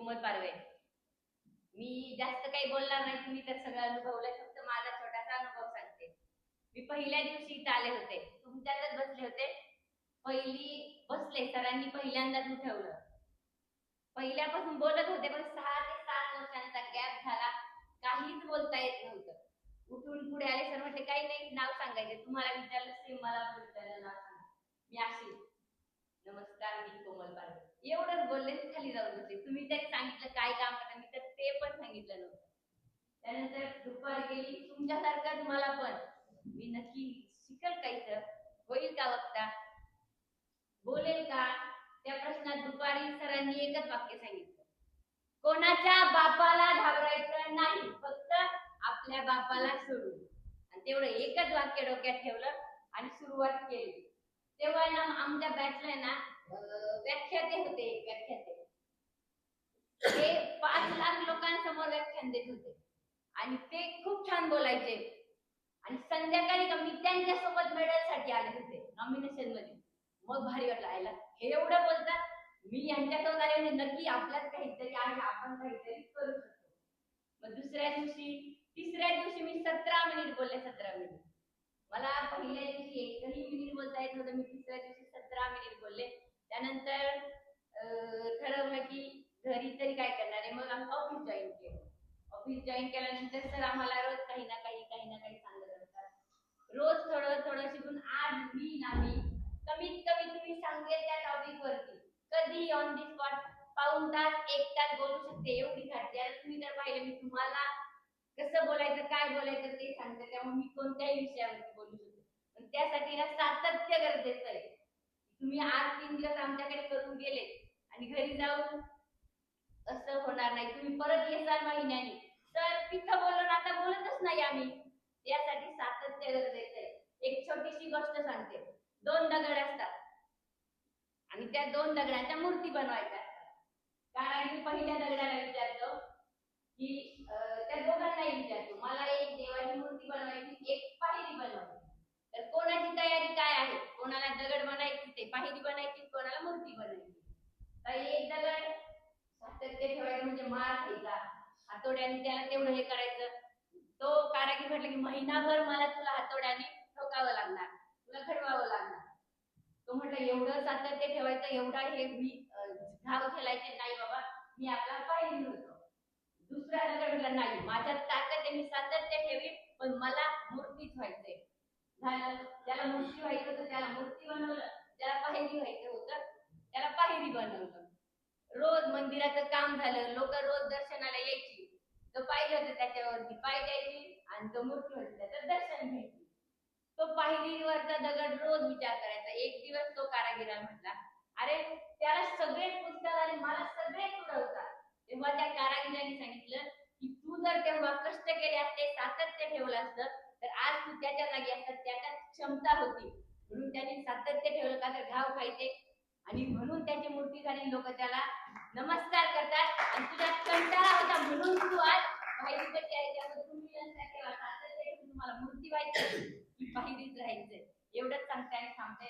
कोमल पारवे. मी जास्त काही बोलणार नाही, तुम्ही तर सगळं अनुभवलंय, फक्त माझा छोटासा अनुभव सांगते. मी पहिल्या दिवशी इथं आले होते, तुमच्यातच बसले होते. पहिली बसले, सरांनी पहिल्यांदाच उठवलं. पहिल्यापासून बोलत होते, पण 6 ते 7 वर्षांचा गॅप झाला, काहीच बोलता येत नव्हतं. उठून पुढे आले, सर म्हटले काही नाही, नाव सांगायचे. तुम्हाला विचारलं सेम मला पण विचारलं, नाव सांगा. मी अशी, नमस्कार मी कोमल पारवे, एवढंच बोलले, खाली जाऊन बसले. तुम्ही तरी सांगितलं काय काम करता, मी तर ते पण सांगितलं नव्हतं. त्यानंतर दुपार गेली, तुमच्यासारखंच मला पण मी नक्की शिकल काही तर होईल का वक्ता, बोलेल का, त्या प्रश्नात दुपारी सरांनी एकच वाक्य सांगितलं, कोणाच्या बापाला घाबरायचं नाही, फक्त आपल्या बापाला सोडून. आणि तेवढं एकच वाक्य डोक्यात ठेवलं आणि सुरुवात केली. तेव्हा ना आमच्या बॅचला ना व्याख्याते होते, व्याख्याते ते 5 लाख लोकांसमोर व्याख्यान देत होते आणि ते खूप छान बोलायचे. आणि संध्याकाळी मी त्यांच्यासोबत मेडलसाठी आले होते नॉमिनेशन मध्ये. मग भारी वाटलं, आयला हे एवढं बोलतात, मी यांच्यासोबत आले म्हणजे नक्की आपल्यात काहीतरी आहे, आपण काहीतरी करू शकतो. मग दुसऱ्या दिवशी, तिसऱ्या दिवशी मी 17 मिनिट बोलले, 17 मिनिट. मला पहिल्या दिवशी एकही मिनिट बोलता येत नव्हतं, मी तिसऱ्या दिवशी 17 मिनिट बोलले. त्यानंतर ठरवलं की घरी तरी काय करणार आहे, मग आम्ही ऑफिस जॉईन केलं. ऑफिस जॉईन केल्यानंतर सर आम्हाला रोज काही ना काही सांगत असतात. रोज थोडं थोडं शिकून आज मी कमीत कमी तुम्ही सांगेल त्या टॉपिक वरती कधी ऑन दी स्पॉट पाऊण तास 1 तास बोलू शकते, एवढी खात्री आहे. तुम्ही तर पाहिलं मी तुम्हाला कसं बोलायचं, काय बोलायचं ते सांगते, त्यामुळे मी कोणत्याही विषयावरती बोलू शकते. पण त्यासाठी ना सातत्य गरजेचं आहे. तुम्ही आज 3 दिवस आमच्याकडे करून गेले आणि घरी जाऊन असं होणार नाही, तुम्ही परत येसाल महिन्याने, तर तिथं बोलून आता बोलतच नाही आम्ही. यासाठी सातत्य गरजेचं आहे. एक छोटीशी गोष्ट सांगते. 2 दगड असतात आणि त्या 2 दगडांच्या मूर्ती बनवायच्या असतात. कारण मी पहिल्या दगडाला विचारतो की त्या दोघांनाही विचारतो, मला एक देवाची मूर्ती बनवायची, एक पायरी बनवायची, तर कोणाची तयारी काय आहे, कोणाला दगड बनायची ते पायरी बनायची, कोणाला मूर्ती बनायची. तर एक दगड सातत्य ठेवायचं म्हणजे मार घ्यायचा, हातोड्याने त्याला तेवढं हे करायचं. तो कारागीर म्हटलं की महिनाभर मला तुला हातोड्याने ठोकावं लागणार, तुला घडवावं लागणार. तो म्हटलं एवढं सातत्य ठेवायचं, एवढा हे मी घाव खेळायचे नाही बाबा, मी आपला पायरी होतो. दुसरा दगड म्हटला नाही, माझ्यात ताकद आहे, मी सातत्य ठेवीन, पण मला मूर्तीच व्हायचंय. झालं, त्याला मूर्ती व्हायचं होतं त्याला मूर्ती बनवलं, त्याला पायरी व्हायचं होतं त्याला पायरी बनवलं. रोज मंदिराचं काम झालं, लोक रोज दर्शनाला यायची, तो पाहिलं होतं त्याच्यावरती पाय द्यायची आणि तो मूर्ती होती त्याचं दर्शन घ्यायची. तो पायरीवरचा दगड रोज विचार करायचा. एक दिवस तो कारागिराला म्हटला, अरे त्याला सगळेच पुस्तक आणि मला सगळेच उडवतात. तेव्हा त्या कारागिराने सांगितलं की तू जर तेव्हा कष्ट केले असते, सातत्य ठेवलं असतं, तर आज तू त्याच्या जागी असता, त्याच्यात क्षमता होती. म्हणून त्यांनी सातत्य ठेवलं, का तर घाव खायचे आणि म्हणून त्याची मूर्ती झाली, लोक त्याला नमस्कार करतात. आणि तुझ्या कंटाळा होता म्हणून तू आज पायरीपट्टी आहे, त्यामुळे तुम्ही सातत्य तुम्हाला मूर्ती व्हायचं की पायरीच राहायचंय. एवढंच सांगताय, थांबताय.